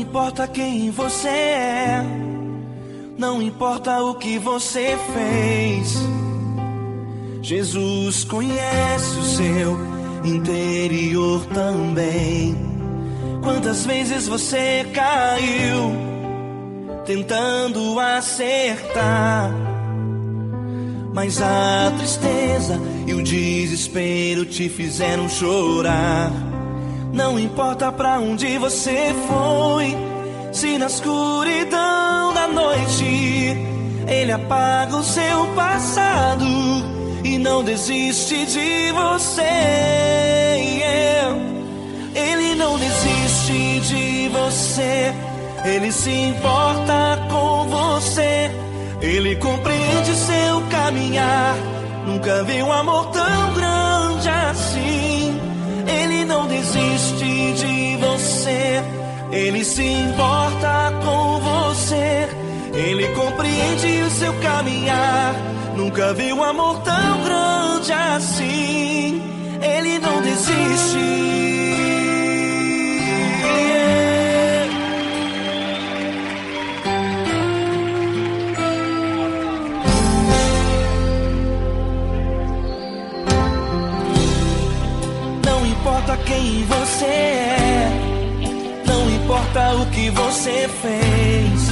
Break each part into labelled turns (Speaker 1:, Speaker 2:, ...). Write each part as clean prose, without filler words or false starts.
Speaker 1: importa quem você é, não importa o que você fez, Jesus conhece o seu interior também. Quantas vezes você caiu tentando acertar, mas a tristeza e o desespero te fizeram chorar. Não importa pra onde você foi, se na escuridão da noite Ele apaga o seu passado e não desiste de você. Ele não desiste de você, Ele se importa com você, Ele compreende seu caminhar. Nunca vi um amor tão grande assim. Ele não desiste de você, Ele se importa com você, Ele compreende o seu caminhar. Nunca vi um amor tão grande assim. Ele não desiste. Não importa quem você é, não importa o que você fez,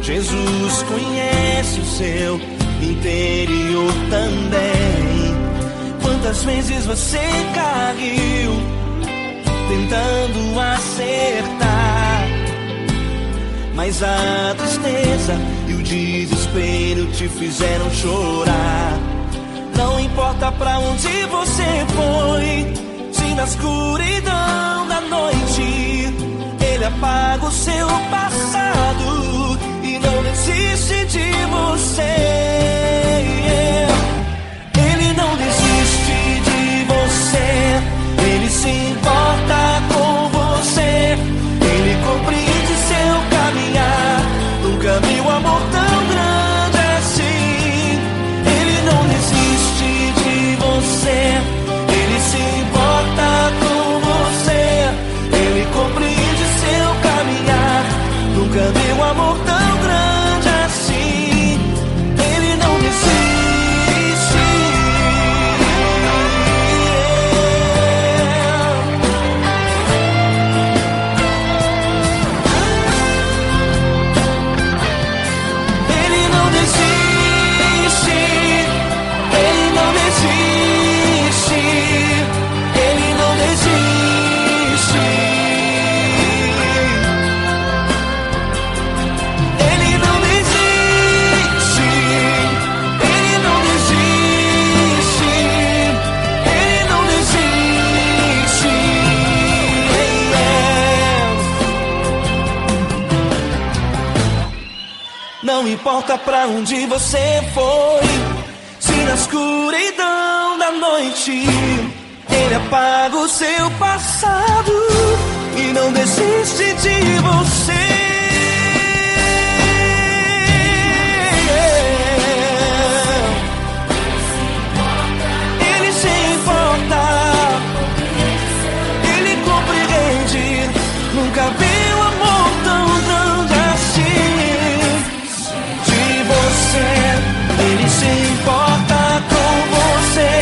Speaker 1: Jesus conhece o seu interior também. Quantas vezes você caiu tentando acertar, mas a tristeza e o desespero te fizeram chorar. Não importa pra onde você foi, se na escuridão da noite Ele apaga o seu passado e não desiste de você. Ele não desiste de você, Ele se importa com você, Ele compreende seu caminhar. Nunca vi um amor tão grande assim. Ele não desiste de você, Ele se importa com você, Ele compreende seu caminhar. Nunca vi um amor tão grande assim. Ele não desiste. Ele não desiste. Ele não desiste. Ele não desiste. Ele não desiste. Ele não desiste. Ele não desiste. Não importa pra onde você foi, se na escuridão da noite Ele apaga o seu passado e não desiste de você. Ele se importa, Ele compreende. Nunca vi um amor tão grande assim. De você, Ele se importa com você,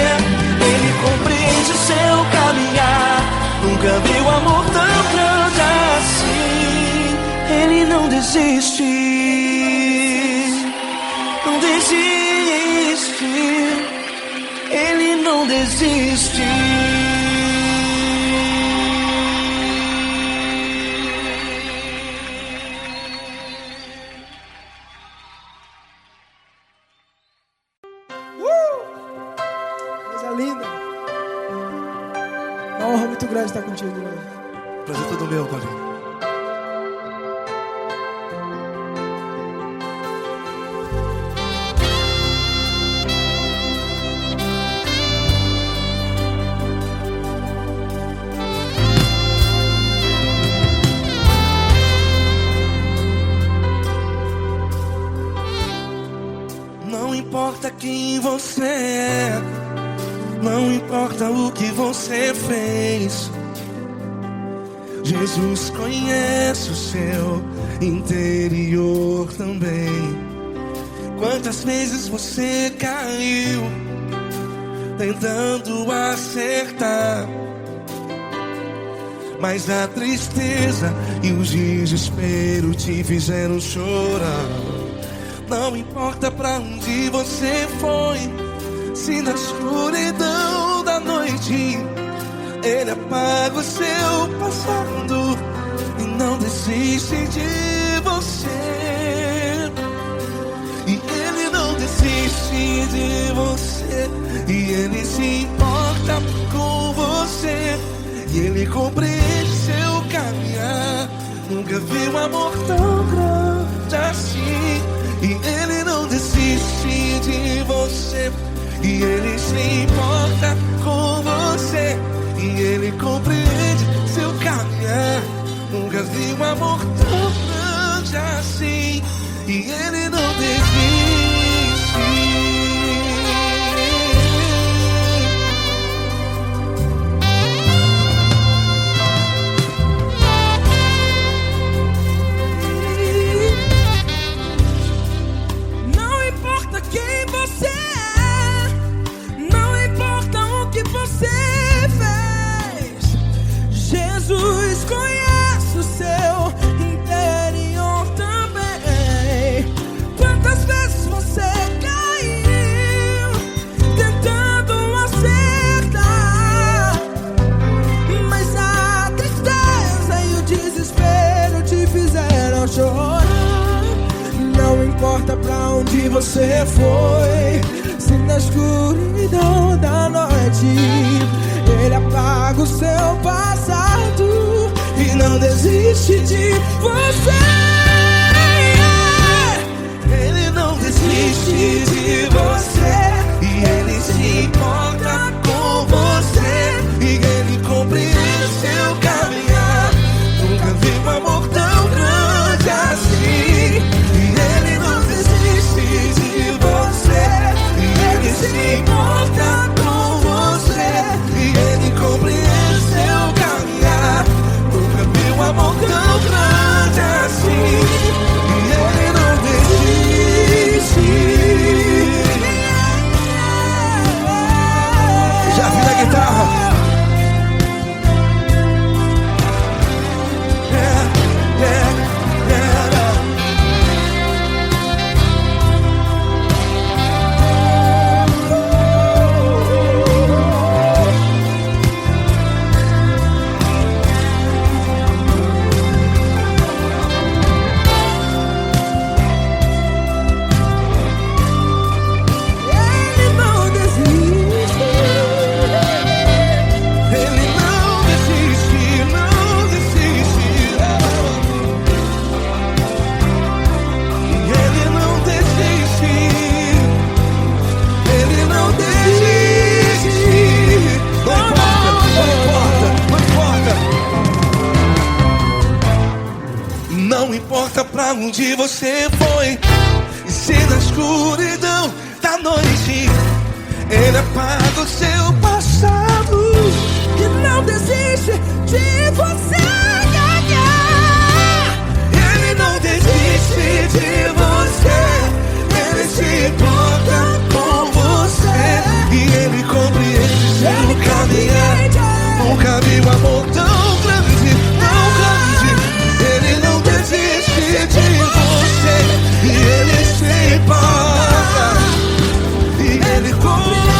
Speaker 1: Ele compreende seu caminhar. Nunca vi um amor tão grande assim. Ele não desiste, não desiste. Ele não desiste.
Speaker 2: Coisa linda. Uma honra muito grande estar contigo, Deus.
Speaker 3: Prazer todo meu, Paulinho.
Speaker 1: Não importa quem você é, não importa o que você fez, Jesus conhece o seu interior também. Quantas vezes você caiu tentando acertar, mas a tristeza e o desespero te fizeram chorar. Não importa pra onde você foi, se na escuridão da noite Ele apaga o seu passado e não desiste de você. E Ele não desiste de você, e Ele se importa com você, e Ele compreende seu caminhar. Nunca vi um amor tão grande assim. E Ele não desiste de você, e Ele se importa com você, e Ele compreende seu caminhar. Nunca vi um amor tão grande assim. E Ele não desiste.
Speaker 4: Não importa quem você é, não importa o que você fez, Jesus conhece o seu interior também. Quantas vezes você caiu tentando acertar, mas a tristeza e o desespero te fizeram chorar. Não importa pra onde você foi, se na escuridão da noite Ele apaga o seu passado e não desiste de você.
Speaker 1: Ele não desiste de você, e Ele se importa com você, e Ele compreende seu caminhar. Nunca vi um amor tão grande assim. E Ele não desiste de você, e Ele se importa com você, e Ele compreende seu caminhar. Nunca vi um amor tão grande assim. E Ele não desiste. Já vi a guitarra.
Speaker 4: Ele não desiste.
Speaker 1: Ele não desiste, não desiste. Ele não desiste. Ele não desiste. Não importa, não importa. Não importa pra onde você foi, e se na escuridão da noite Ele apaga o seu passado
Speaker 4: Que não desiste de você.
Speaker 1: Ele não desiste de você, Ele se importa com você, e Ele compreende seu caminhar. Nunca vi um amor tão grande, tão grande. Ele não desiste de você, e Ele se importa, e Ele compreende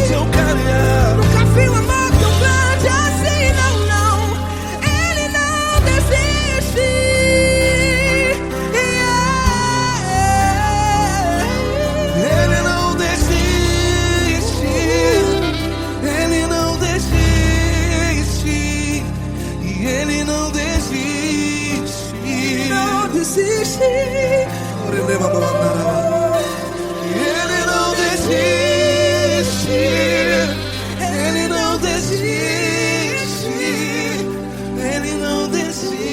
Speaker 1: seu caminhar.
Speaker 4: Nunca vi um amor tão grande assim, não, não. Ele não desiste.
Speaker 1: Ele não desiste. Ele não desiste. E Ele não desiste.
Speaker 4: Não desiste.
Speaker 1: Ele não desiste. Ele não desiste. Ele não desiste.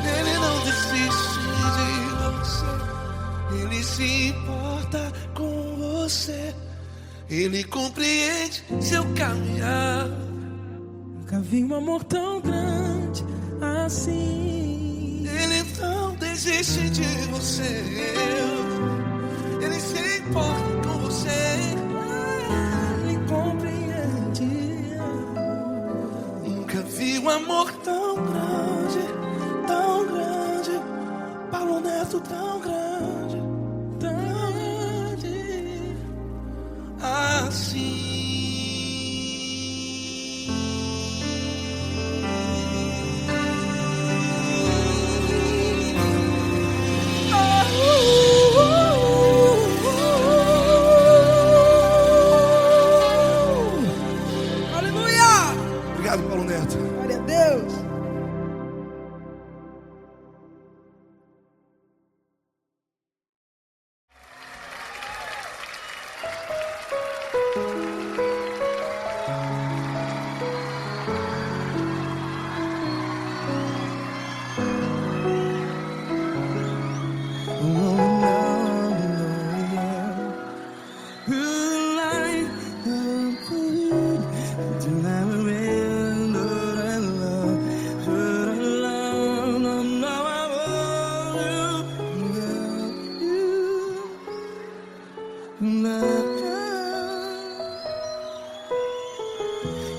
Speaker 1: Ele não desiste de você. Ele se importa com você. Ele
Speaker 4: Nunca vi um amor tão grande assim.
Speaker 1: Ele não desiste de você. Ele se importa com você.
Speaker 4: Ele compreende.
Speaker 1: Nunca vi um amor tão grande, tão grande. Paulo Neto tão grande,
Speaker 4: Tão grande
Speaker 1: assim.
Speaker 4: Aleluia!
Speaker 3: Obrigado, Paulo Neto.
Speaker 4: Glória a Deus.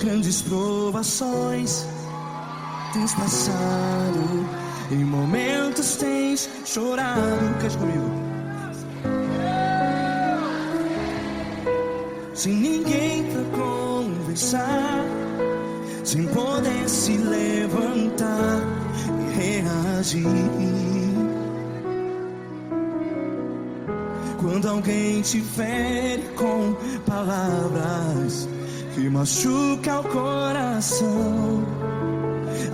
Speaker 1: Grandes provações tens passado, em momentos tens chorado. Cante comigo. Sem ninguém pra conversar, sem poder se levantar e reagir. Quando alguém te fere com palavras que machuca o coração,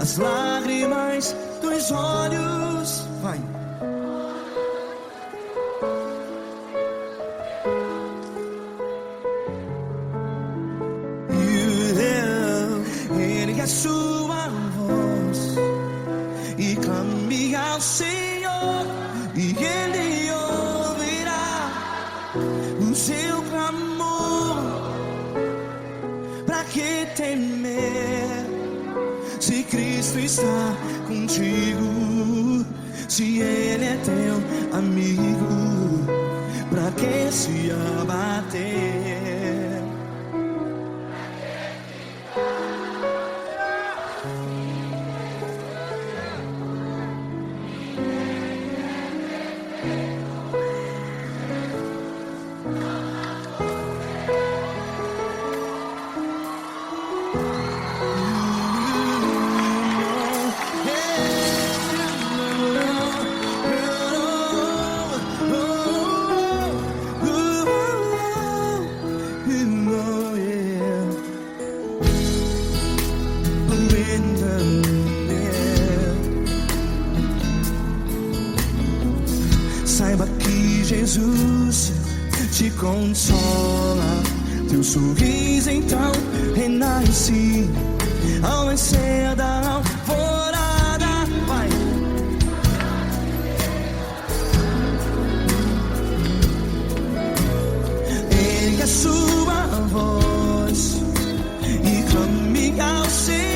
Speaker 1: as lágrimas dos olhos, vai. Ele é sua voz e clame ao Senhor, e Ele ouvirá o seu clamor. Pra que temer, se Cristo está contigo? Se Ele é teu amigo, pra que se abater? Saiba que Jesus te consola, teu sorriso então renasce ao nascer da alvorada. Vai. Ele é sua voz e clame ao Senhor.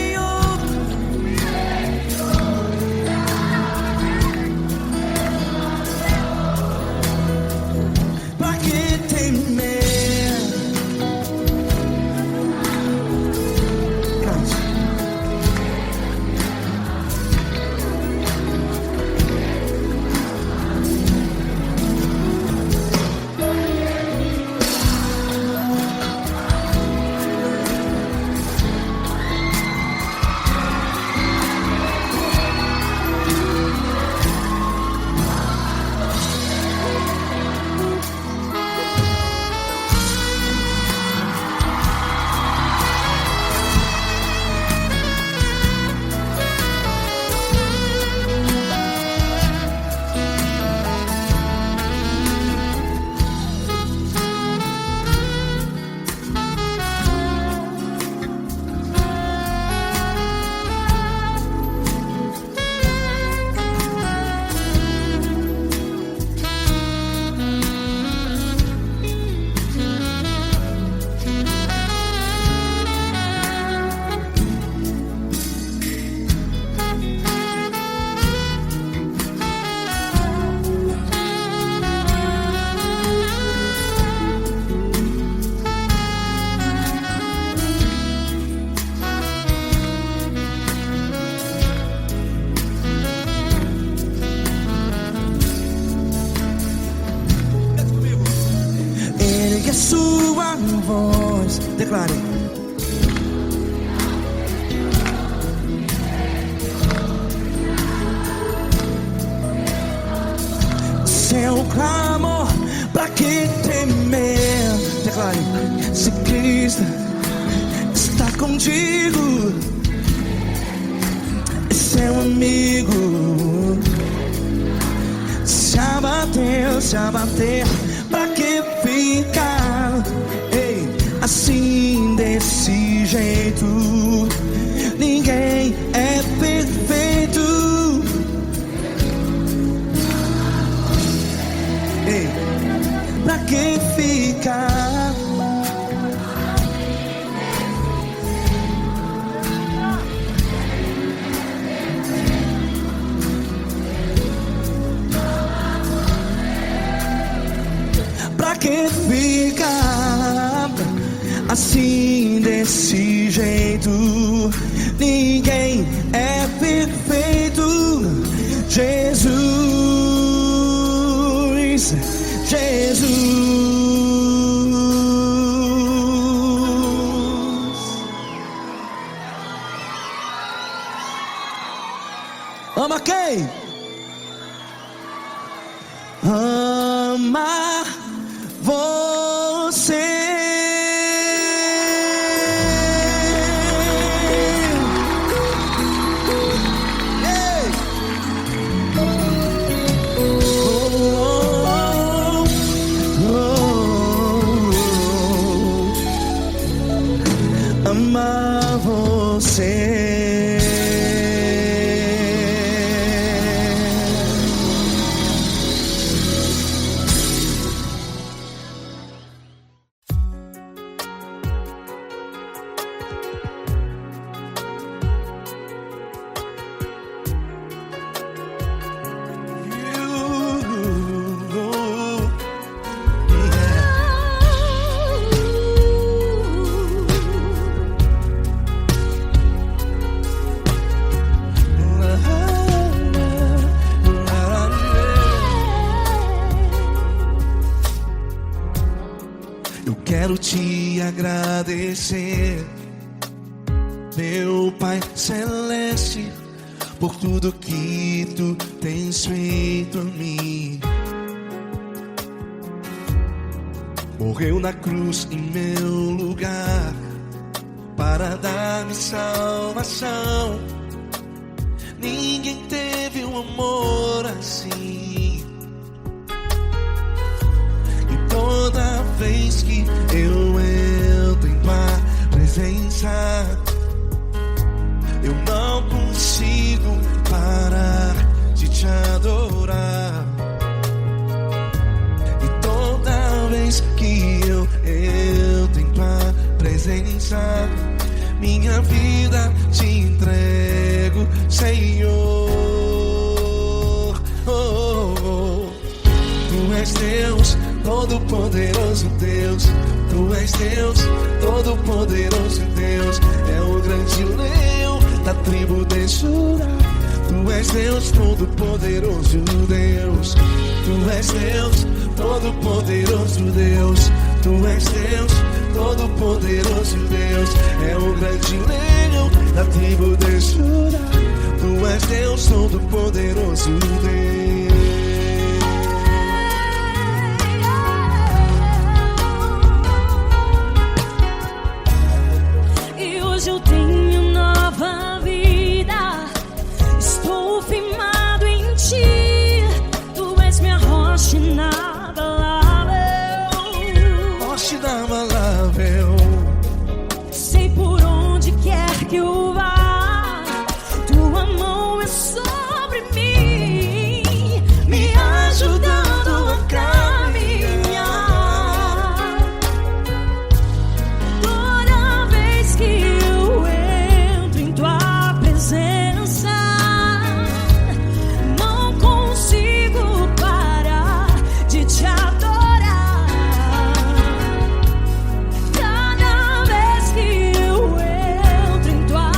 Speaker 1: voz. Declare. Seu clamor, pra que temer? Declare. Se Cristo está contigo, é seu amigo. Se abater, pra que ficar? Ei, assim desse jeito, ninguém é perfeito. Ei, pra que ficar? Pra que ficar assim desse jeito? Ninguém é perfeito. Jesus, Jesus. Ama quem? Ama você. Ei. Amar você. Quero te agradecer, meu Pai Celeste, por tudo que tu tens feito a mim. Morreu na cruz em meu lugar para dar-me salvação. Ninguém teve um amor assim. E toda vez que eu entro em tua presença, eu não consigo parar de te adorar. E toda vez que eu entro em tua presença, minha vida te entrego, Senhor. Tu és Deus, Todo-Poderoso Deus. Tu és Deus, Todo-Poderoso Deus. É o grande leão da tribo de Judá. Tu és Deus, Todo-Poderoso Deus. Tu és Deus, Todo-Poderoso Deus. Tu és Deus, Todo-Poderoso Deus. É o grande leão da tribo de Judá. Tu és Deus, Todo-Poderoso Deus.
Speaker 5: Eu tenho nova vida, estou firmado em ti. Tu és minha rocha inabalável,
Speaker 1: Rocha inabalável.
Speaker 5: sei por onde quer que eu vá, tua mão é sobre mim, me ajudando a caminhar. Toda vez que não consigo parar de te adorar. Cada vez que eu entro em tua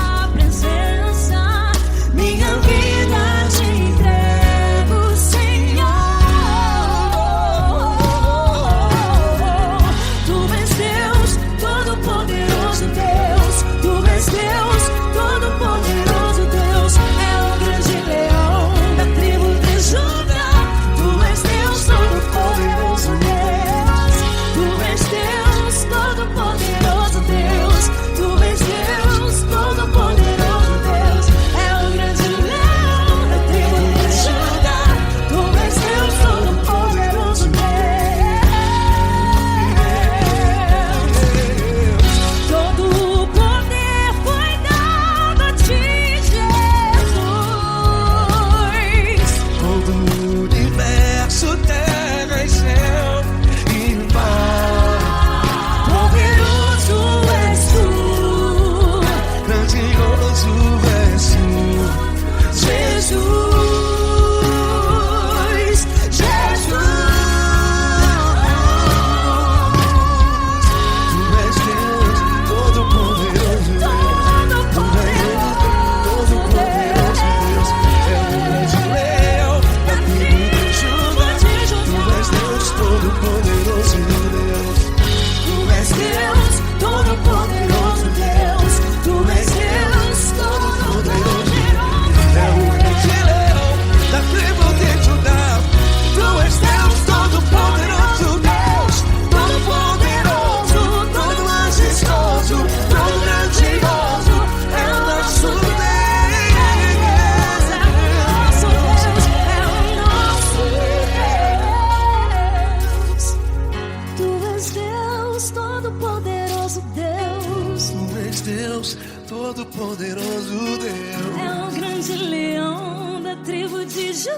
Speaker 3: Deus, todo-poderoso Deus.
Speaker 5: É o grande leão da tribo de Judá.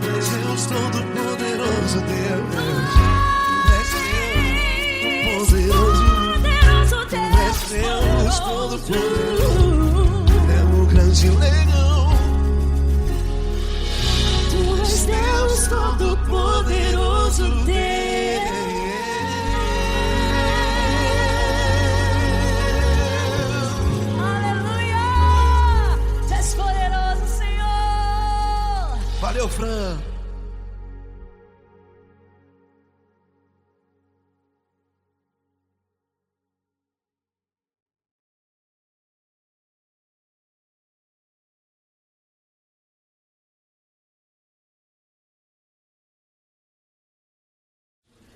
Speaker 3: Deus, todo-poderoso Deus. Poderoso Deus, Deus todo-poderoso, é o grande leão.
Speaker 5: Tu és Deus todo-poderoso, Deus. Aleluia! Tu és poderoso, Senhor.
Speaker 3: Valeu, Fran.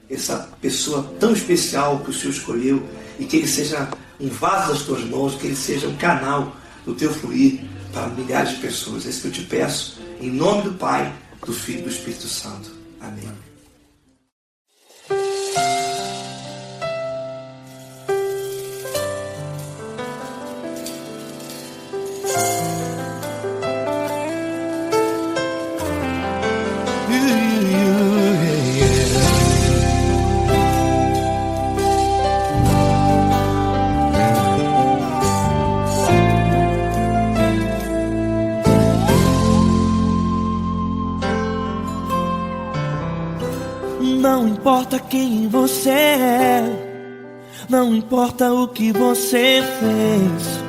Speaker 6: Essa pessoa tão especial que o Senhor escolheu, e que ele seja um vaso das tuas mãos, que ele seja um canal do teu fluir para milhares de pessoas. É isso que eu te peço, em nome do Pai, do Filho e do Espírito Santo. Amém.
Speaker 1: Não importa quem você é, não importa o que você fez,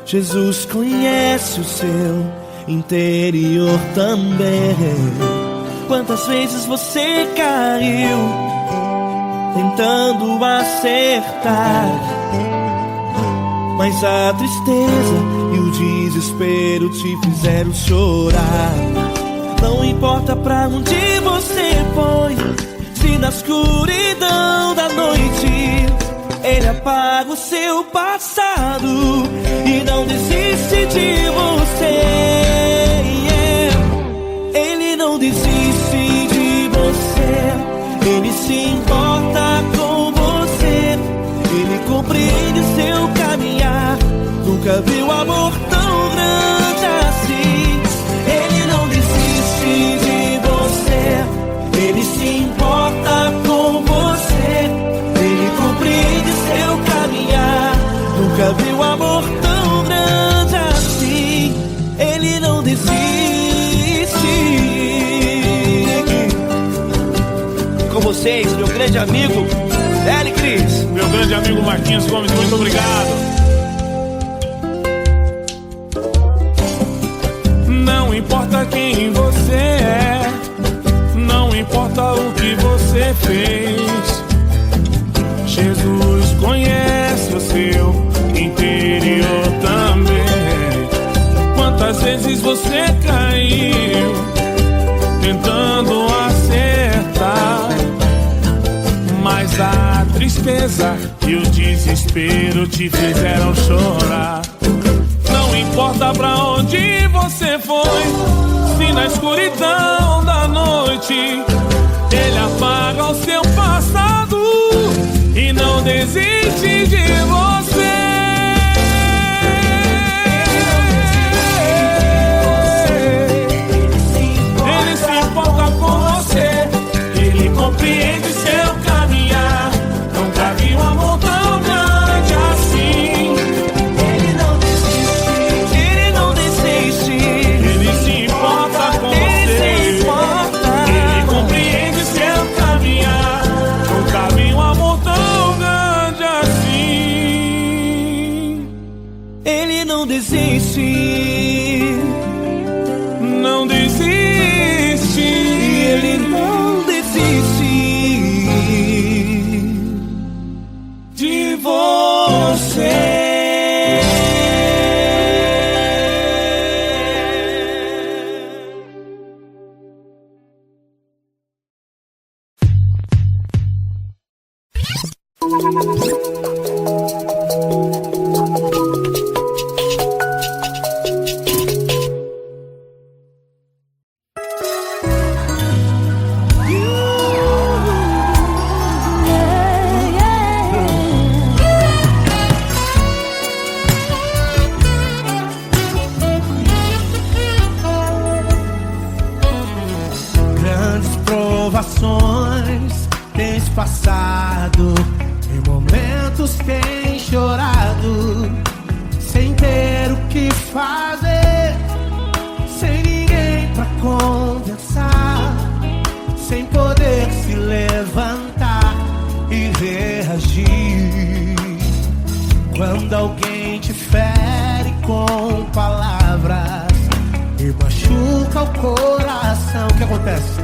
Speaker 1: Jesus conhece o seu interior também. Quantas vezes você caiu tentando acertar, mas a tristeza e o desespero te fizeram chorar. Não importa pra onde você foi, se na escuridão da noite Ele apaga o seu passado e não desiste de você. Ele não desiste de você, Ele se importa com você, Ele compreende seu caminhar. Nunca viu amor tão grande assim. Ele não desiste de você, Ele se importa com você, Ele compreende seu caminhar. Nunca viu amor tão grande assim. Ele não desiste. Com vocês, meu grande amigo L. Cris.
Speaker 7: Meu grande amigo Marquinhos Gomes, muito obrigado. Não importa quem você é, não importa o que você fez, Jesus conhece o seu interior também. Quantas vezes você caiu tentando acertar, mas a tristeza e o desespero te fizeram chorar. Não importa pra onde você foi, se na escuridão da noite Ele apaga o seu passado e não desiste de você. Ele se importa com você, Ele compreende seu caminhar. Nunca vi um amor tão grande assim.
Speaker 1: Ele não desiste, Ele não desiste.
Speaker 7: Ele se importa com você, Ele compreende seu caminhar. Nunca vi um amor tão grande assim.
Speaker 1: Ele não desiste,
Speaker 7: não desiste.
Speaker 1: Ele não desiste de você.
Speaker 3: conversar, sem poder se levantar e reagir. Quando alguém te fere com palavras e machuca o coração, o que acontece?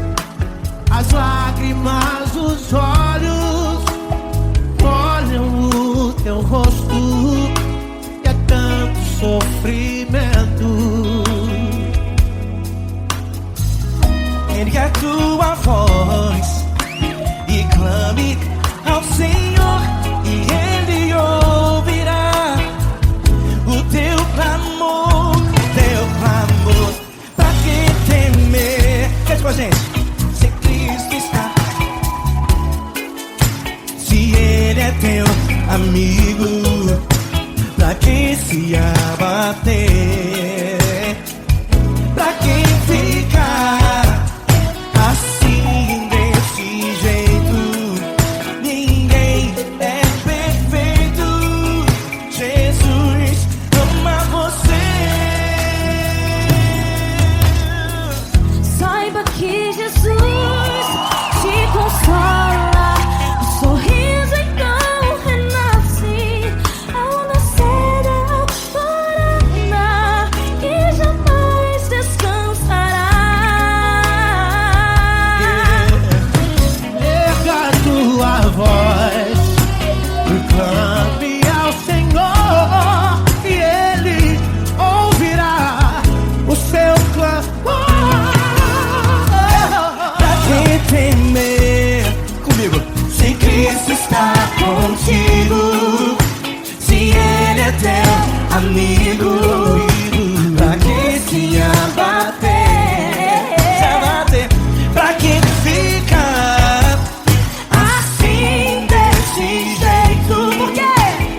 Speaker 3: As lágrimas dos olhos molham o teu rosto, e é tanto sofrimento.
Speaker 1: Ergue a tua voz e clame ao Senhor, e Ele ouvirá o teu clamor, pra que temer? Cante com a gente. Se Cristo está, se Ele é teu amigo, pra que se abater? Pra que ficar assim desse jeito? Ninguém é perfeito. Jesus ama você.
Speaker 5: Saiba que Jesus te consola. O sorriso então renasce ao nascer da alvorada, que jamais descansará.
Speaker 3: Erga a tua voz e clame ao Senhor, e Ele ouvirá o seu clamor.
Speaker 1: Pra que temer? Comigo. Se Cristo está contigo, se Ele é teu amigo, pra que se abater? Pra que ficar assim desse jeito? Porque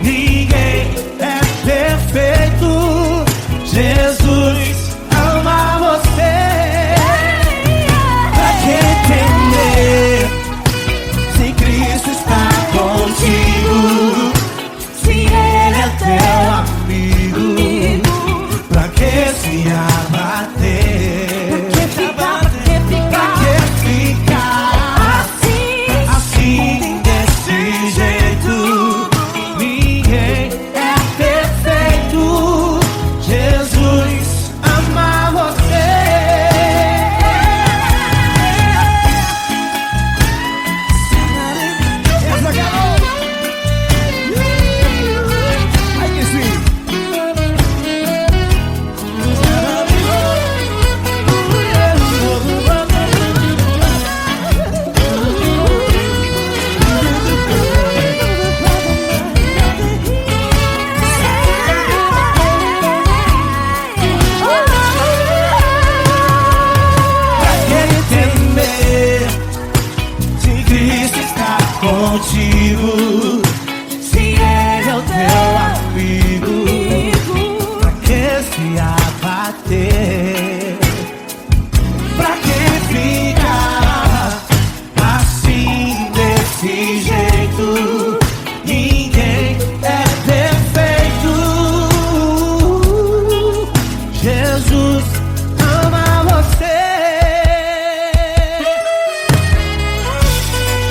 Speaker 3: Ninguém é perfeito. Jesus ama você.
Speaker 1: pra que temer? Se Cristo está contigo, se Ele é teu
Speaker 3: Amigo, pra que se abater? Pra que ficar assim desse jeito? Ninguém é perfeito. Jesus ama você. Essa garota. Ai que sim. Pra que temer? Se Cristo está contigo, se Ele é o teu amigo, pra que se abater? Pra que ficar assim desse jeito? Ninguém é perfeito. Jesus ama você.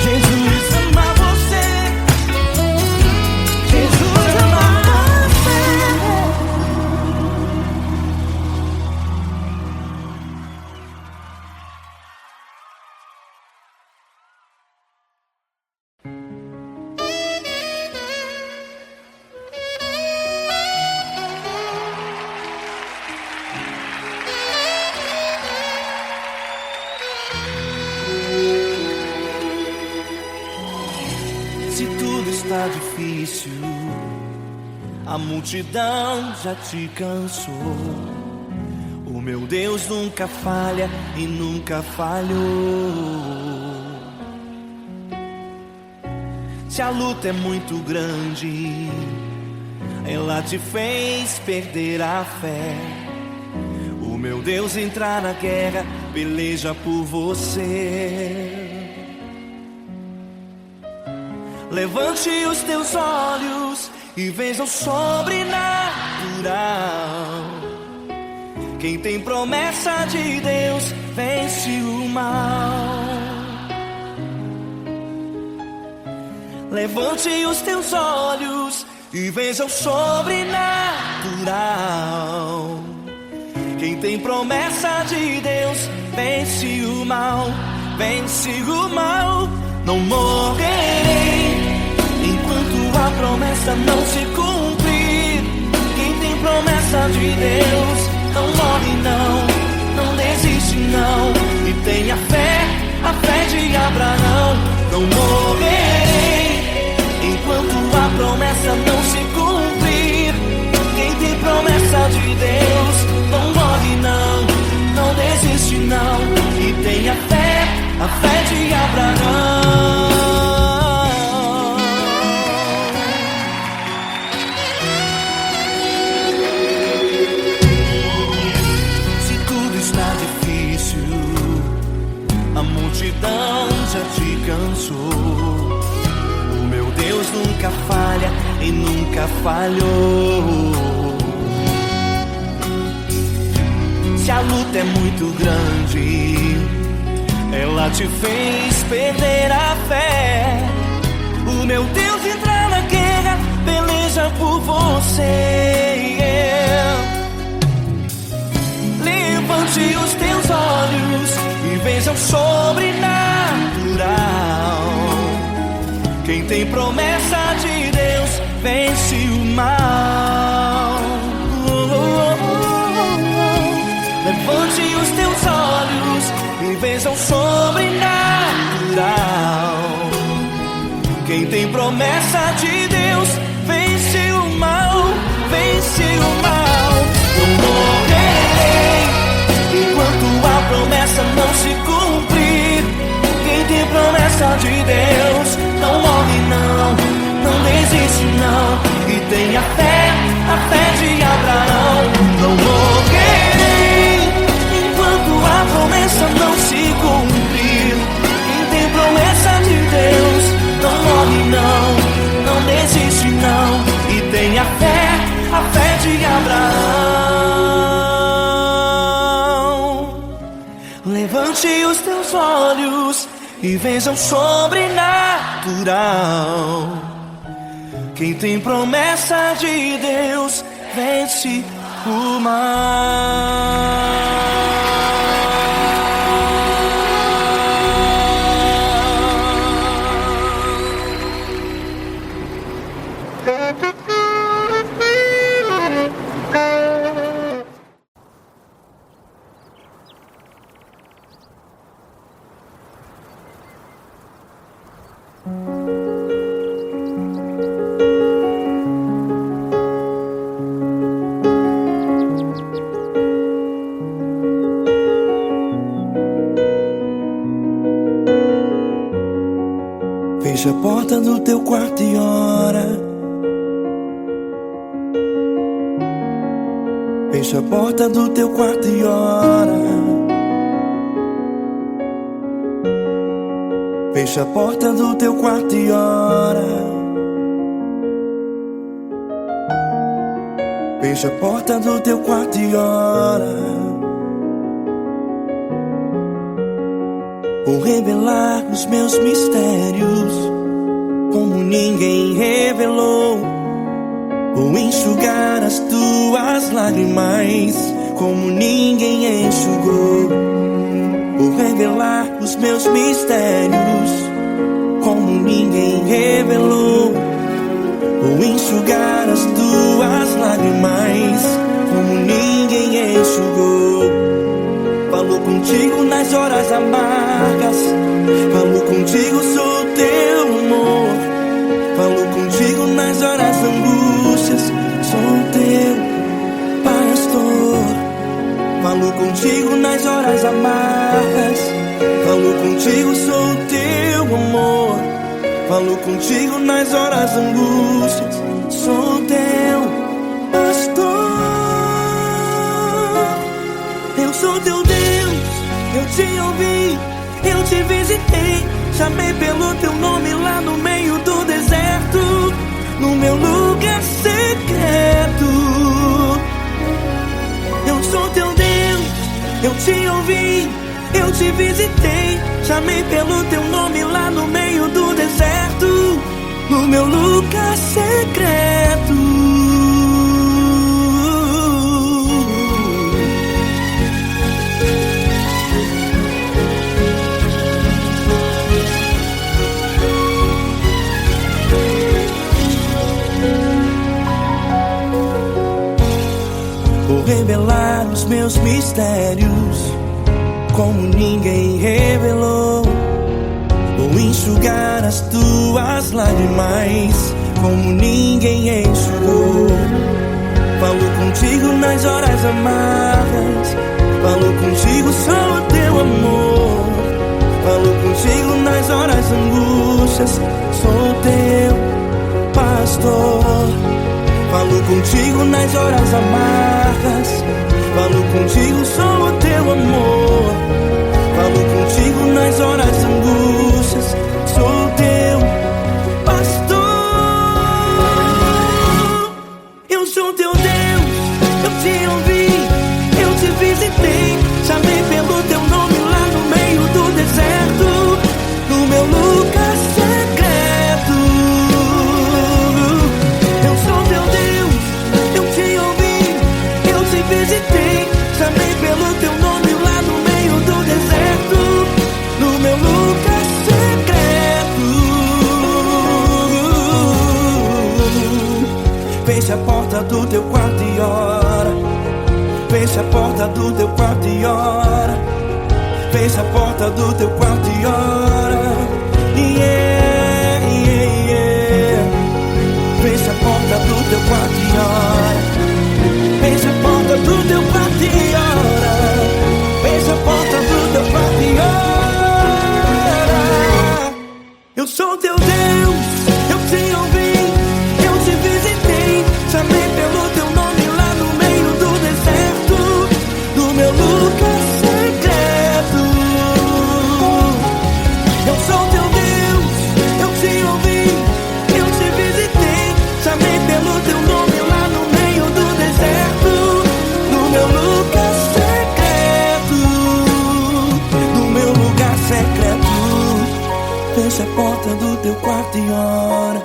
Speaker 1: Jesus ama você. Jesus ama você. Se tudo está difícil, a multidão já te cansou. O meu Deus nunca falha e nunca falhou. Se a luta é muito grande, ela te fez perder a fé. O meu Deus entrar na guerra, peleja por você. Levante os teus olhos e veja o sobrenatural. Quem tem promessa de Deus vence o mal. Levante os teus olhos e veja o sobrenatural. Quem tem promessa de Deus vence o mal, vence o mal. Não morrerei enquanto a promessa não se cumprir. Quem tem promessa de Deus não morre não, não desiste não. E tenha fé, a fé de Abraão. Não morrerei enquanto a promessa não se cumprir. Quem tem promessa de Deus não morre não, não desiste não. E tenha fé, a fé de Abraão. Se tudo está difícil, a multidão já te cansou. O meu Deus nunca falha e nunca falhou. Se a luta é muito grande, ela te fez perder a fé. O meu Deus entra na guerra, peleja por você. Levante os teus olhos e veja o sobrenatural. Quem tem promessa de Deus vence o mal. Levante os teus olhos e veja o sobrenatural. Quem tem promessa de Deus vence o mal, vence o mal. Não morrerei enquanto a promessa não se cumprir. Quem tem promessa de Deus não morre não, não desiste não. E tenha fé, a fé de Abraão. Não morrerei enquanto a promessa não se cumprir. Quem tem promessa de Deus não morre não, não desiste não. E tenha fé, a fé de Abraão. Levante os teus olhos e veja o sobrenatural. Quem tem promessa de Deus vence o mal.
Speaker 3: Fecha a porta do teu quarto e ora. Fecha a porta do teu quarto e ora. Fecha a porta do teu quarto e ora. Fecha a porta do teu quarto e ora. Vou revelar os meus mistérios como ninguém revelou. Vou enxugar as tuas lágrimas como ninguém enxugou. Vou revelar os meus mistérios como ninguém revelou. Vou enxugar as tuas lágrimas como ninguém enxugou. Falo contigo nas horas amargas, falo contigo, sou teu amor. Falo contigo nas horas angústias, sou teu pastor. Falo contigo nas horas amargas, falo contigo, sou teu amor. Falo contigo nas horas angústias, sou teu pastor. Eu sou teu Deus, eu te ouvi, eu te visitei. Chamei pelo teu nome lá no meio do deserto, no meu lugar secreto. Eu sou teu Deus, te ouvi, eu te visitei, chamei pelo teu nome lá no meio do deserto, no meu lugar secreto. Vou revelar os meus mistérios como ninguém revelou. Vou enxugar as tuas lágrimas como ninguém enxugou. Falo contigo nas horas amargas, falo contigo só o teu amor. Falo contigo nas horas angústias, sou teu pastor. Falo contigo nas horas amargas, falo contigo só o teu amor. Falo contigo nas horas angústias, sou teu pastor. Eu sou teu Deus, eu te ouvi, eu te visitei, chamei pelo teu nome lá no meio do deserto, no meu lugar secreto. Eu sou teu Deus, eu te ouvi, eu te visitei, chamei pelo teu nome lá no meio do deserto, no meu lugar secreto. Fecha a porta do teu quarto e ora. Fecha a porta do teu quarto e ora. Fecha a porta do teu quarto e ora. Yeah, yeah, yeah. Fecha a porta do teu quarto e ora. Fecha a porta do teu quarto e ora. Fecha a porta do teu quarto e ora. Eu sou teu Deus, eu te ouvi, eu te visitei, chamei pelo teu nome lá no meio do deserto, no meu lugar secreto. Eu sou teu Deus, eu te ouvi, eu te visitei, chamei pelo teu nome lá no meio do deserto, no meu lugar secreto, no meu lugar secreto. Fecha a porta do teu quarto e ora.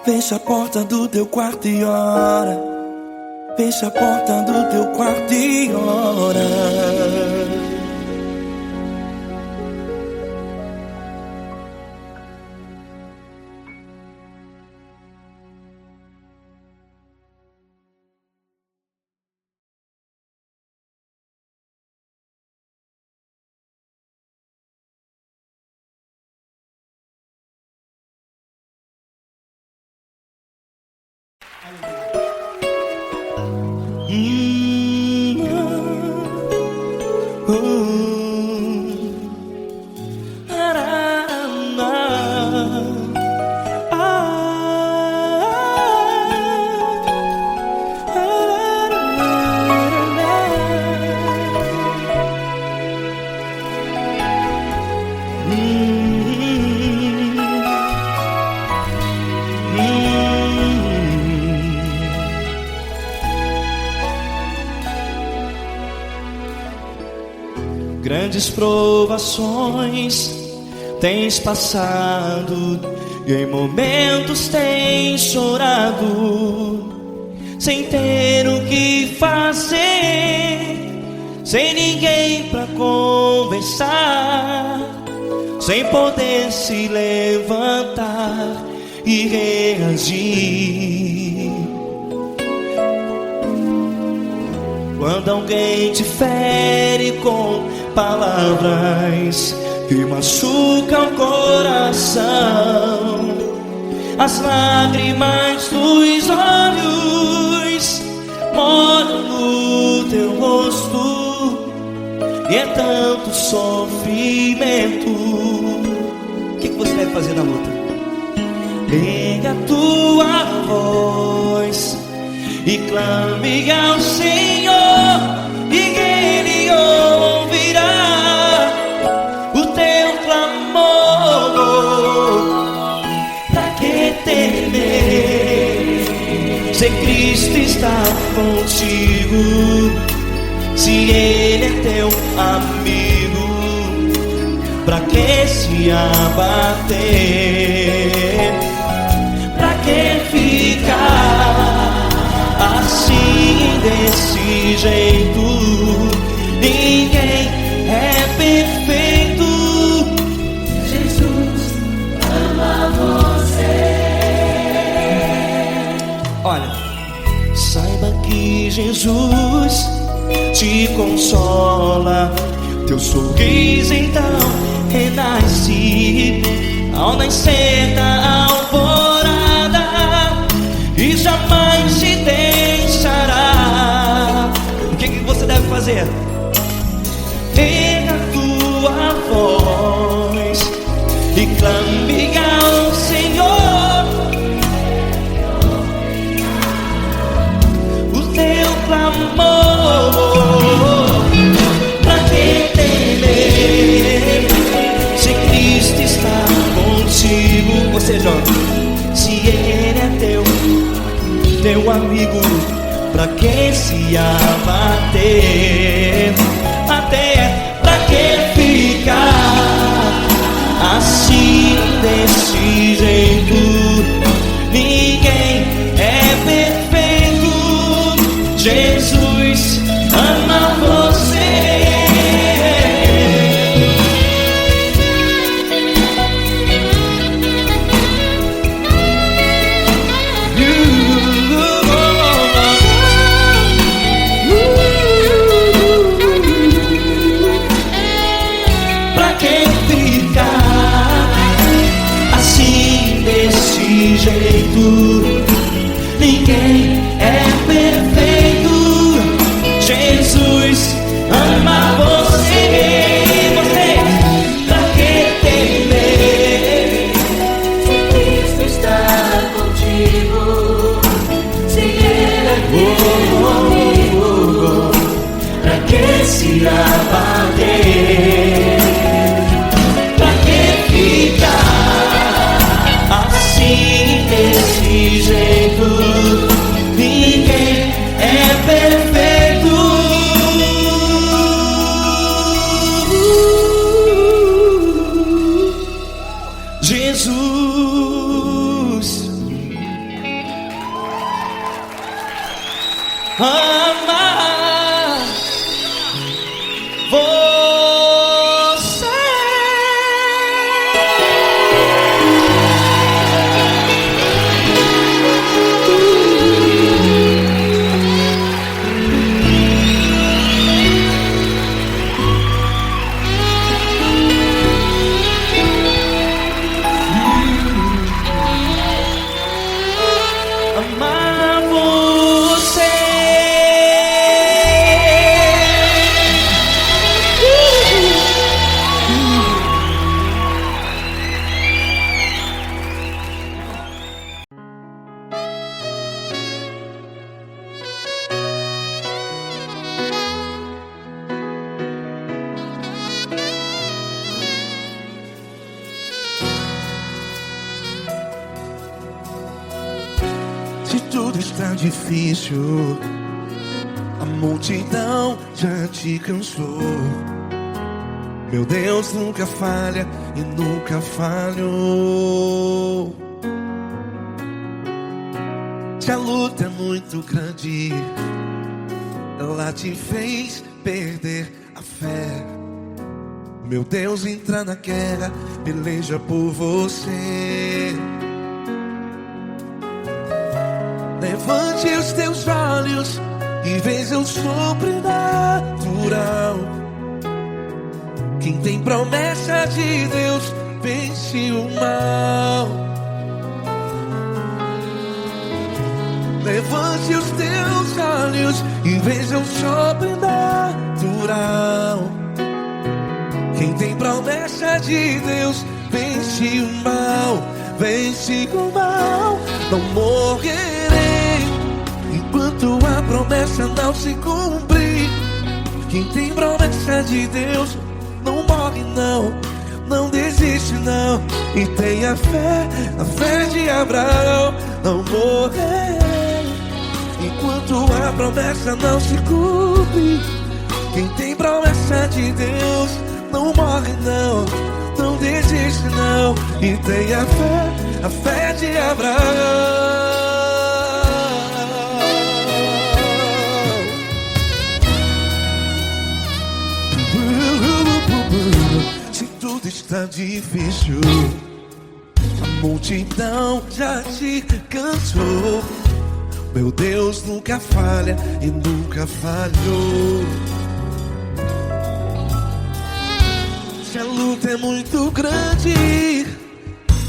Speaker 3: Fecha a porta do teu quarto e ora. Fecha a porta do teu quarto e ora.
Speaker 1: Grandes provações tens passado e em momentos tens chorado, sem ter o que fazer, sem ninguém pra conversar, sem poder se levantar e reagir. Quando alguém te fere com palavras que machucam o coração, as lágrimas dos olhos molham no teu rosto e é tanto sofrimento. O que você deve fazer na luta? Erga a tua voz e clame ao Senhor, e Ele ouvirá o teu clamor. Pra que temer, se Cristo está contigo? Se ele é teu amigo, pra que se abater? Pra que ficar assim desse jeito? Ninguém é perfeito.
Speaker 5: Jesus ama você.
Speaker 1: Olha, saiba que Jesus te consola. Teu sorriso então renasce ao nascer da alvorada e jamais te deixará. O que você deve fazer? Erga a tua voz e clame ao Senhor. O teu clamor, pra que temer se Cristo está contigo? Ou seja, se Ele é teu amigo, pra que se abater? Até pra que ficar assim desse jeito? Ninguém é perfeito. Jesus ama você. Jeito, ninguém é perfeito. Jesus ama você. Você, pra que temer?
Speaker 5: Se Cristo está contigo, se Ele é teu amigo, pra que se abater? Pra que ficar assim desse jeito? Ninguém é perfeito. Jesus ama você. Amar você.
Speaker 3: Se tudo está difícil, a multidão já te cansou. Meu Deus nunca falha e nunca falhou. Se a luta é muito grande, ela te fez perder a fé. Meu Deus entra na guerra, peleja por você. Levante os teus olhos e veja o sobrenatural. Quem tem promessa de Deus vence o mal. Levante os teus olhos e veja o sobrenatural. Quem tem promessa de Deus vence o mal. Vence o mal. Não morrerei enquanto a promessa não se cumprir. Quem tem promessa de Deus não morre não, não desiste não. E tenha fé, a fé de Abraão. Não morrerei enquanto a promessa não se cumpre.
Speaker 4: Quem tem promessa de Deus não morre não, não desiste não, e tem a fé de Abraão. Se tudo está difícil, a multidão já te cansou, meu Deus nunca falha e nunca falhou. Se a luta é muito grande,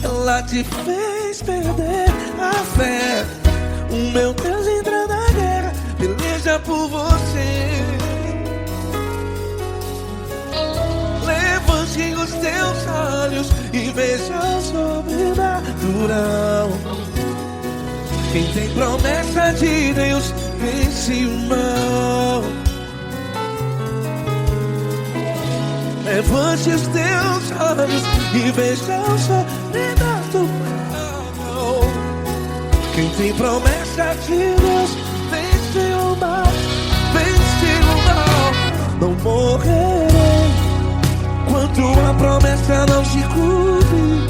Speaker 4: ela te fez perder a fé. O meu Deus entra na guerra, peleja por você. Levante os teus olhos e veja o sobrenatural. Quem tem promessa de Deus vence o mal. Levante os teus olhos e veja o sobrenatural. Quem tem promessa de Deus vence o mal, vence o mal. Não morrerei enquanto a promessa não se cumpre.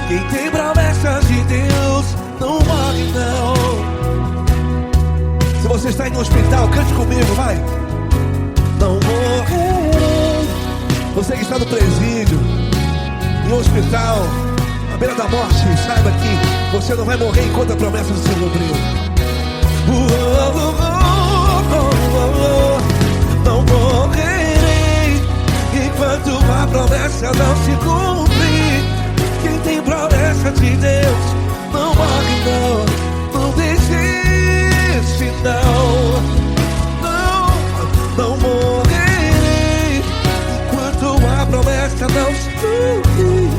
Speaker 4: Quem tem promessa de Deus não morre não. Se você está aí no hospital, cante comigo, vai. Não morrerei. Você que está no presídio, no hospital, à beira da morte, saiba que você não vai morrer enquanto a promessa não se cumpriu. Não morrerei enquanto a promessa não se cumprir. Quem tem promessa de Deus não morre não, não desiste não. Não morrerei enquanto a promessa não se cumprir.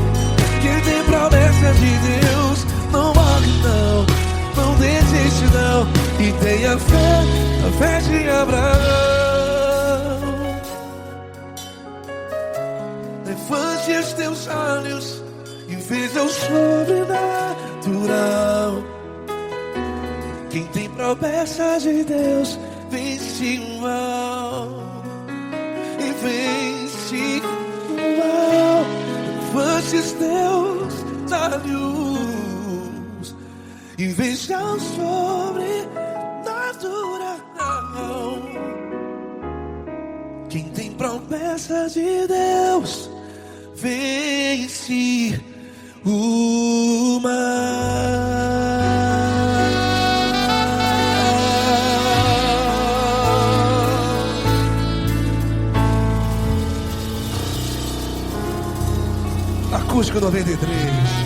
Speaker 4: Quem tem promessa de Deus não morre não, não desiste não, e tem a fé de Abraão. Levante os teus olhos e veja o sobrenatural. Quem tem promessa de Deus vence o mal, e vence o mal. Levante os teus olhos e veja o sobrenatural. Quem tem promessa de Deus vence o mal. Acústico 93.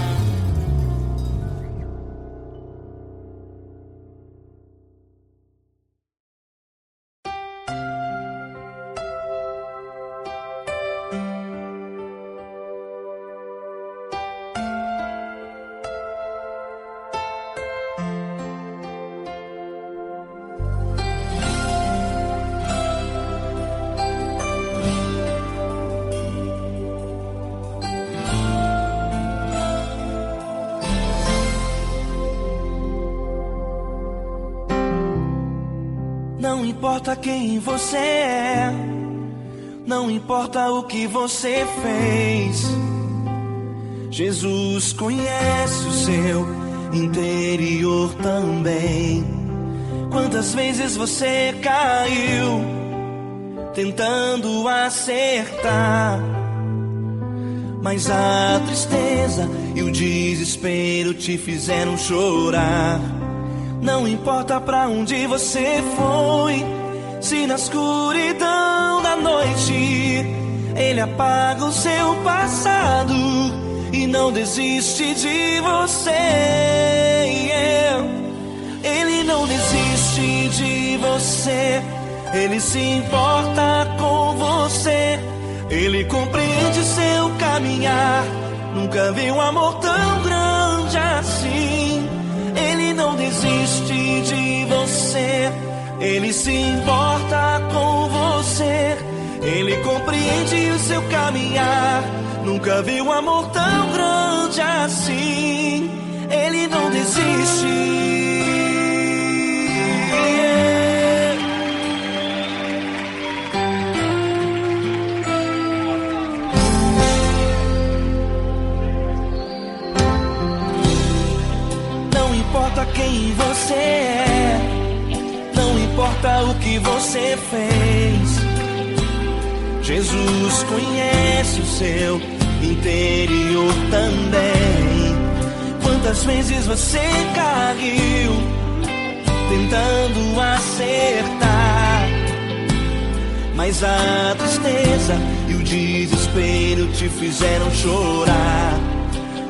Speaker 1: Não importa quem você é, não importa o que você fez, Jesus conhece o seu interior também. Quantas vezes você caiu tentando acertar, mas a tristeza e o desespero te fizeram chorar. Não importa pra onde você foi, se na escuridão da noite Ele apaga o seu passado e não desiste de você. Ele não desiste de você, Ele se importa com você, Ele compreende seu caminhar. Nunca vi um amor tão grande assim. Ele não desiste de você, Ele se importa com você, Ele compreende o seu caminhar. Nunca vi um amor tão grande assim. Ele não desiste. que você fez. Jesus conhece o seu interior também. Quantas vezes você caiu tentando acertar, mas a tristeza e o desespero te fizeram chorar.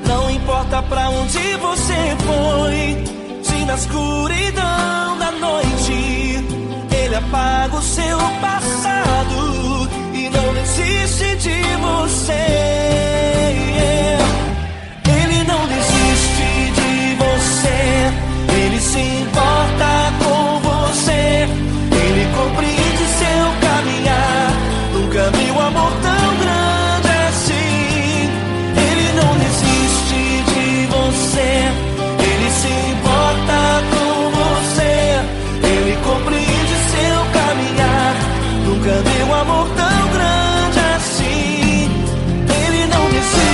Speaker 1: Não importa pra onde você foi, se na escuridão da noite Ele apaga o seu passado e não desiste de você. Ele não desiste de você, Ele se importa com você, Ele compreende seu caminhar. Nunca vi um amor tão grande assim. Ele não desiste de você, Ele se importa com você, Ele compreende seu caminhar. Nunca vi um amor tão grande assim. Ele não desiste.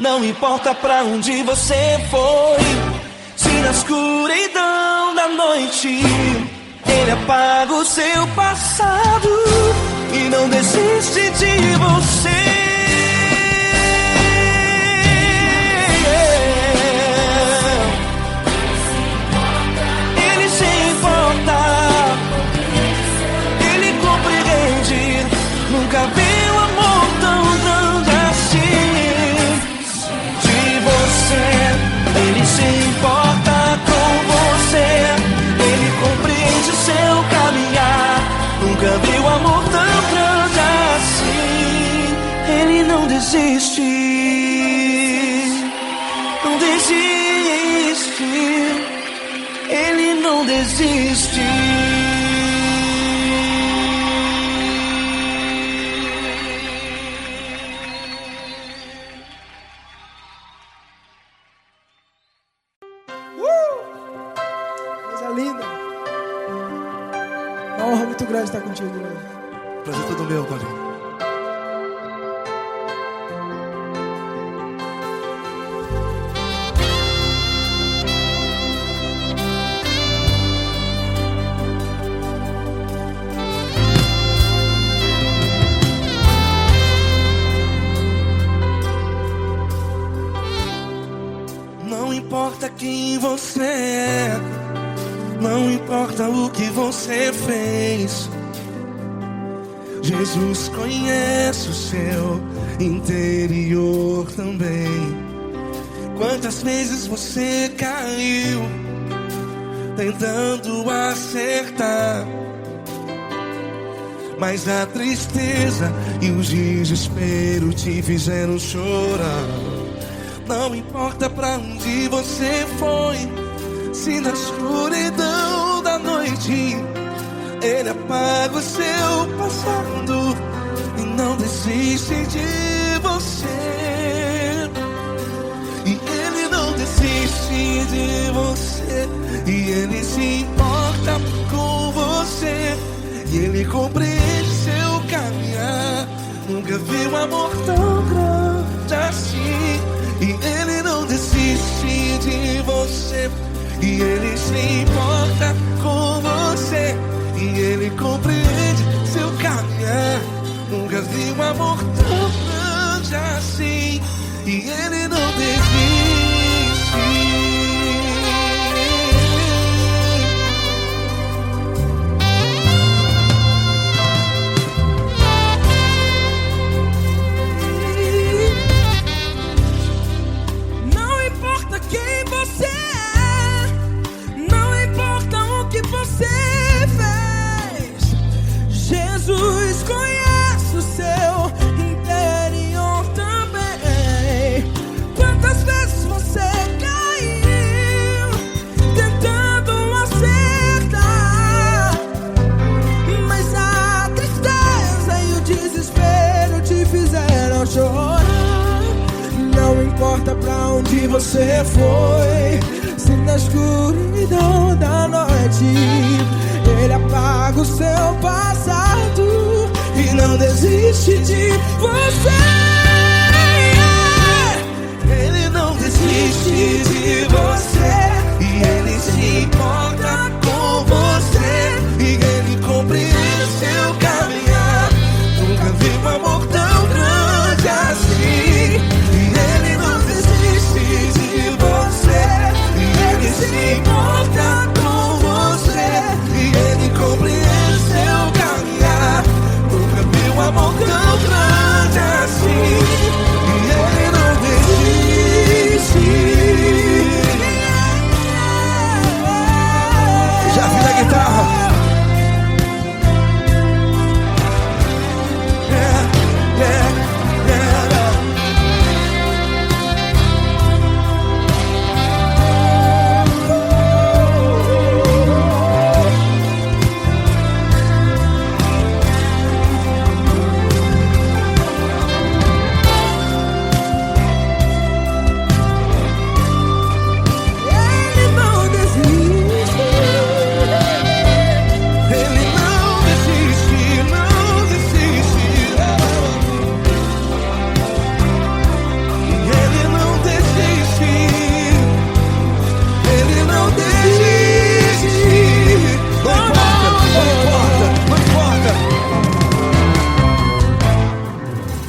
Speaker 1: Não importa pra onde você foi, se na escuridão da noite Ele apaga o seu passado e não desiste de você. Ele se importa, Ele compreende. Nunca vi um amor tão grande assim. Ele se importa com você, Ele compreende o seu caminhar. Nunca vi um amor tão grande assim. Ele não desiste, não desiste, Ele não desiste.
Speaker 2: Linda. Uma honra muito grande estar contigo, Deus.
Speaker 6: Prazer todo meu, Paulinho.
Speaker 1: Não importa quem você é, não importa o que você fez, Jesus conhece o seu interior também. Quantas vezes você caiu tentando acertar, mas a tristeza e o desespero te fizeram chorar. Não importa pra onde você foi, se na escuridão da noite Ele apaga o seu passado e não desiste de você. E Ele não desiste de você, e Ele se importa com você, e Ele compreende seu caminhar. Nunca vi um amor tão grande assim. E Ele não desiste de você, e Ele se importa com você, e Ele compreende seu caminhar. Nunca vi um amor tão grande assim. E Ele não desiste.
Speaker 4: Jesus conhece o seu onde você foi. Se na escuridão da noite Ele apaga o seu passado e não desiste de você. Ele não desiste de você e Ele se importa com você e Ele compreende seu caminhar. Nunca vi um amor tão grande assim. E Ele não desiste de você e Ele se importa com você e Ele compreende seu caminhar. Nunca vi um amor tão grande assim. E Ele não desiste. Já vi na guitarra.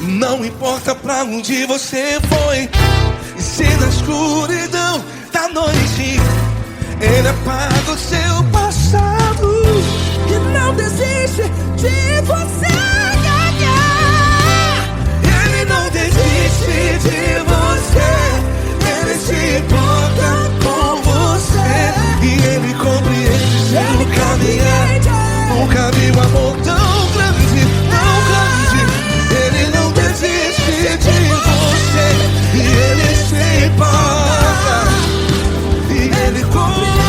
Speaker 4: Não importa pra onde você foi, e se na escuridão da noite Ele apaga o seu passado e não desiste de você. Ele não desiste de você. Ele se importa com você e Ele compreende seu caminhar. Nunca vi um amor tão grande, tão grande. Ele não desiste de você e Ele se importa e Ele compreende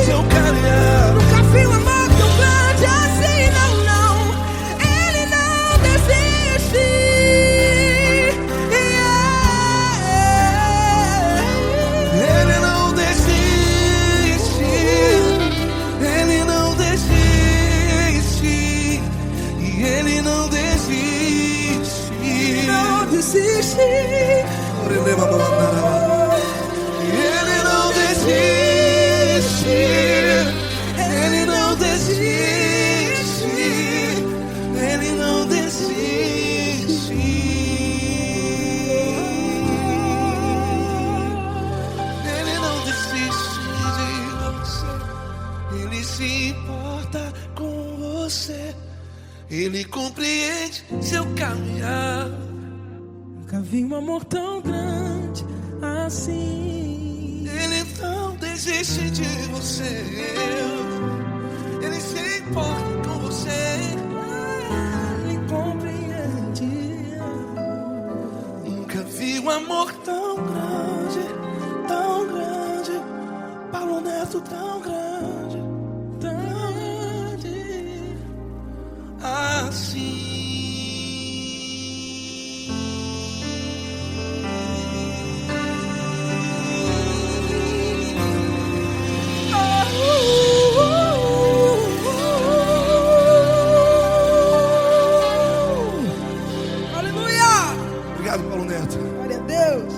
Speaker 4: seu caminhar. Nunca vi um amor tão grande assim, não, não. Ele não desiste. Ele não desiste. Ele não desiste. E Ele não desiste. Não desiste. Ele não desiste. Ele não desiste. Ele não desiste. Ele não desiste de você. Ele se importa com você. Ele compreende seu caminhar. Nunca vi um amor tão grande assim. Ele não desiste de você. Ele se importa com você. Ele compreende. Nunca vi um amor tão grande, tão grande. Paulo Neto tão grande, tão grande assim. Obrigado, Paulo Neto. Glória a Deus.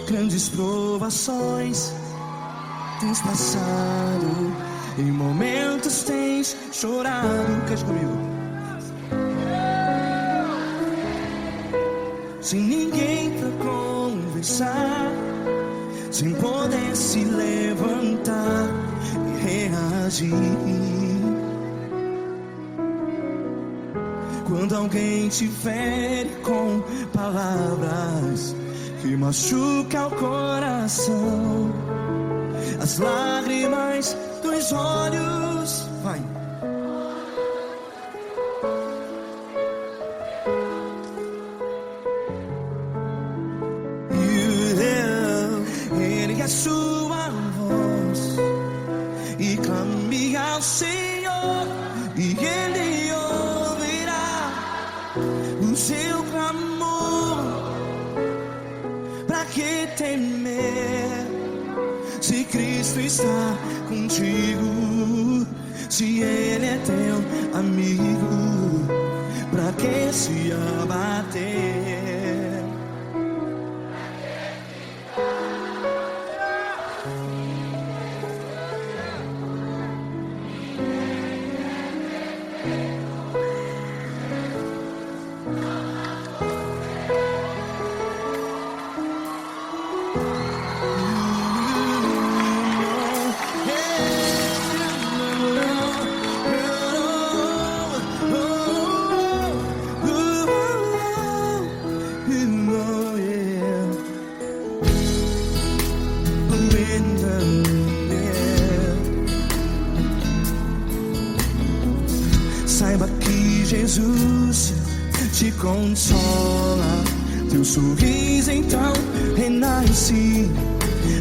Speaker 4: Grandes provações tens passado, em momentos tens chorado. Cante comigo. Sem ninguém pra conversar,
Speaker 1: sem poder se levantar e reagir. Quando alguém te fere com palavras que machucam o coração, as lágrimas dos olhos, vai. Ergue a sua voz e clame ao Senhor, e Ele ouvirá o seu clamor. Pra que temer, se Cristo está contigo? Se Ele é teu amigo, pra que se abater? Saiba que Jesus te consola, teu sorriso então renasce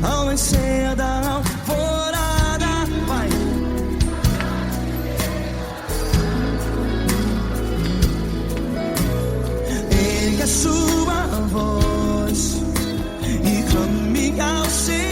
Speaker 1: ao nascer da alvorada. Vai. Ergue a sua voz e clame ao Senhor.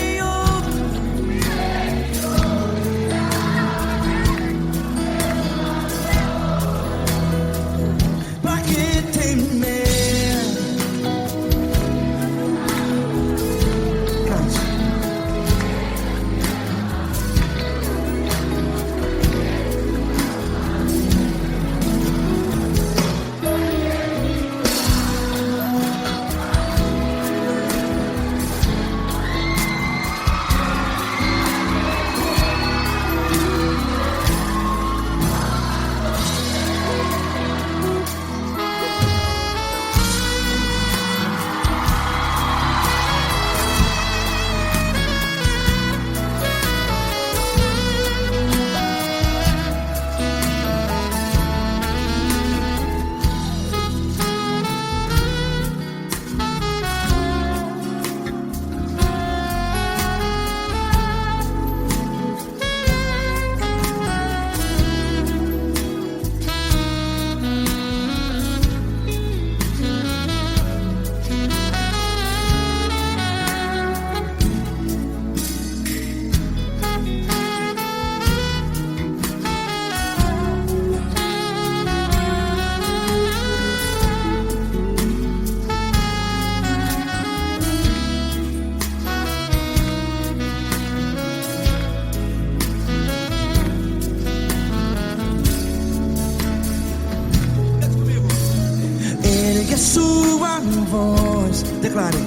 Speaker 1: Sua voz, declare.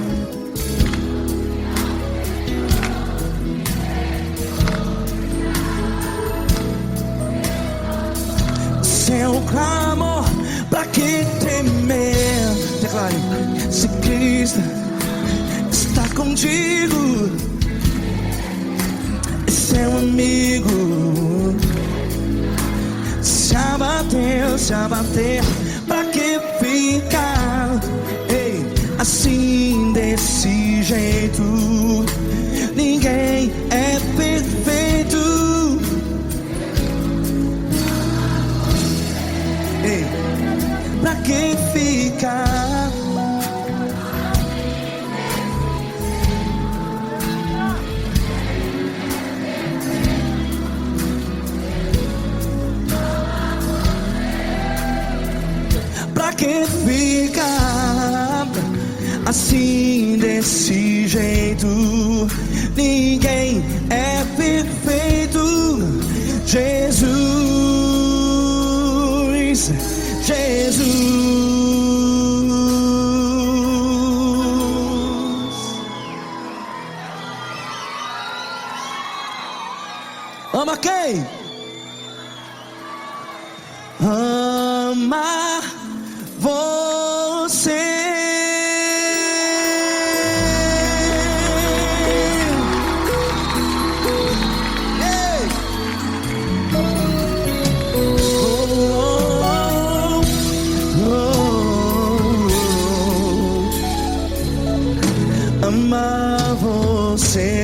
Speaker 1: Seu clamor, pra que temer? Declare. Se Cristo está contigo, é seu amigo. Se abater, pra que ficar, ei, assim desse jeito? Ninguém é perfeito. Ei, pra que ficar? Pra que ficar assim desse jeito? Ninguém é perfeito. Jesus, Jesus.
Speaker 4: quem? Amar você. Ei! Amar você.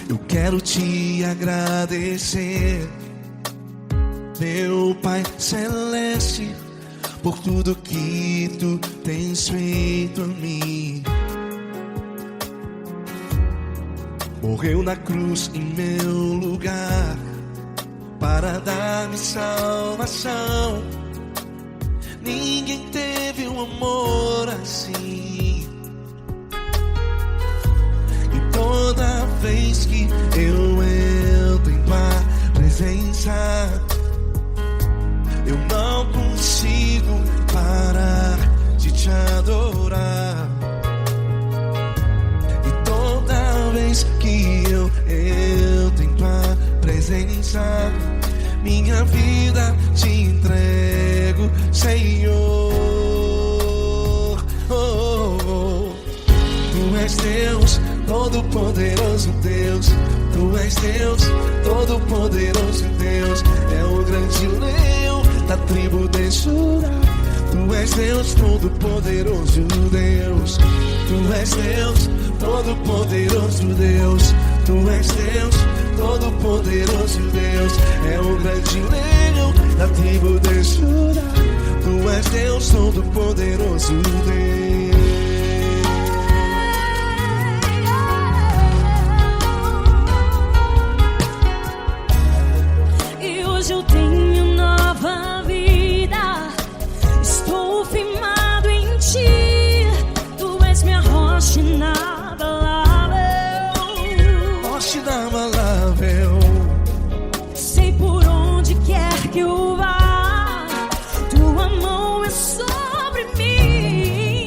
Speaker 4: Eu quero te agradecer, meu Pai Celeste, por tudo que tu tens feito a mim. Morreu na cruz em meu lugar para dar-me salvação. Ninguém teve um amor assim. E toda vez que eu entro em tua presença, eu não consigo parar de te adorar. E toda vez que eu entro em tua presença, minha vida te entrego, Senhor. Oh, oh. Tu és Deus, Todo-Poderoso Deus. Tu és Deus, Todo-Poderoso Deus. É o grande leão da tribo de Judá. Tu és Deus, Todo-Poderoso Deus. Tu és Deus, Todo-Poderoso Deus. Tu és Deus, Todo-Poderoso Deus. É o grande leão da tribo de Judá. Tu és Deus, Todo-Poderoso Deus.
Speaker 5: E hoje eu tenho nova vida. Estou firmado em ti. Tu és minha rocha inabalável.
Speaker 4: Rocha inabalável.
Speaker 5: Sei por onde quer que eu vá, tua mão é sobre mim.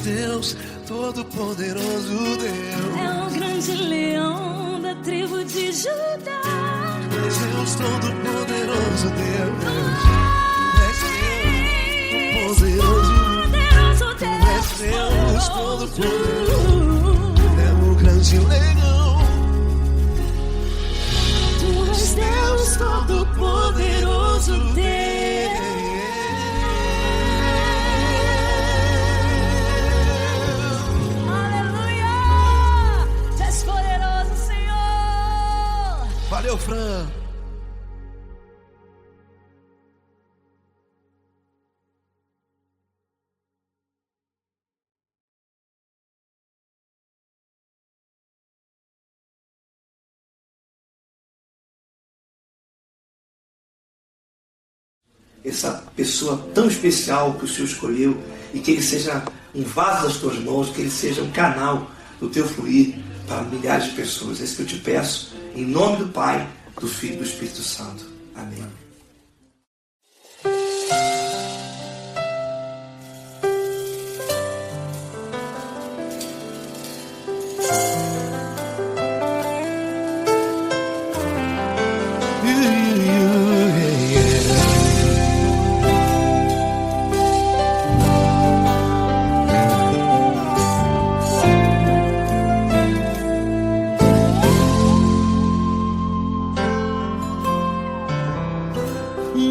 Speaker 1: Deus, todo-poderoso Deus.
Speaker 5: É o grande leão da tribo de Judá.
Speaker 1: És Deus, todo-poderoso Deus. És Deus, poderoso Deus. És Deus, todo-poderoso. É o grande leão.
Speaker 5: Tu és Deus, todo-poderoso Deus.
Speaker 1: Valeu, Fran! Essa pessoa tão especial que o Senhor escolheu e que ele seja um vaso das tuas mãos, que ele seja um canal do teu fluir para milhares de pessoas. É isso que eu te peço, em nome do Pai, do Filho e do Espírito Santo. Amém.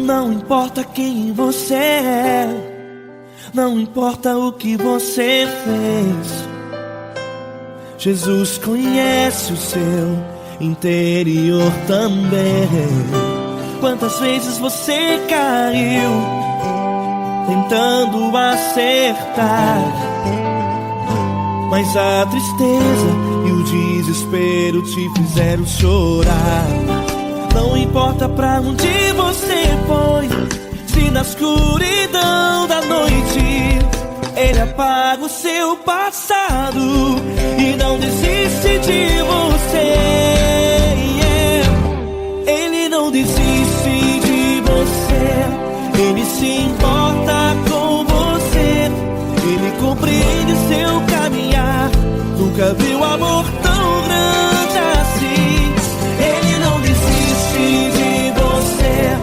Speaker 3: Não importa quem você é, não importa o que você fez, Jesus conhece o seu interior também. Quantas vezes você caiu tentando acertar, mas a tristeza e o desespero te fizeram chorar. Não importa pra onde você foi, se na escuridão da noite Ele apaga o seu passado e não desiste de você. Ele não desiste de você, Ele se importa com você, Ele compreende seu caminhar. Nunca viu amor tão grande assim. Ele não desiste de você,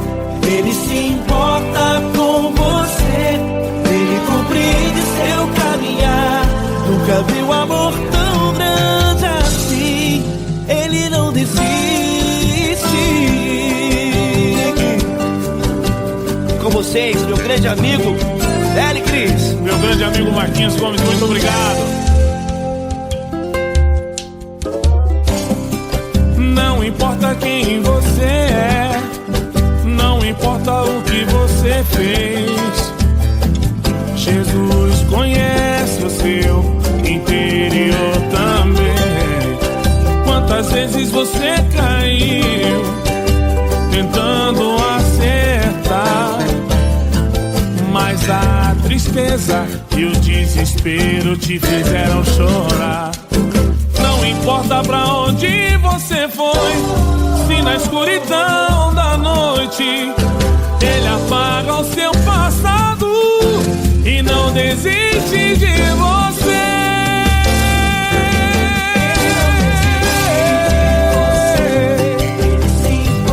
Speaker 3: Ele se importa com você, Ele compreende seu caminhar. Nunca viu amor tão grande assim. Ele não desiste. Com vocês, meu grande amigo L. Cris.
Speaker 7: Meu grande amigo Marquinhos Gomes, muito obrigado. Não importa quem você é, não importa o que você fez, Jesus conhece o seu interior também. Quantas vezes você caiu tentando acertar, mas a tristeza e o desespero te fizeram chorar. Não importa pra onde você foi, se na escuridão da noite Ele apaga o seu passado e não desiste de você.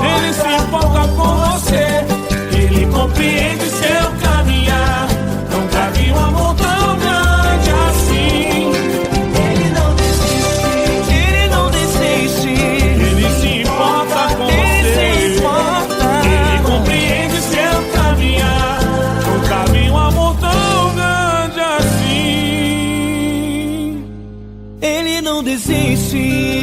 Speaker 7: Ele se importa com você, Ele compreende seu caminhar. Nunca vi um amor tão grande assim.
Speaker 3: Ele não desiste, Ele não desiste.
Speaker 7: Ele se importa com você, Ele compreende seu caminhar. Nunca vi um amor tão grande assim.
Speaker 3: Ele não desiste.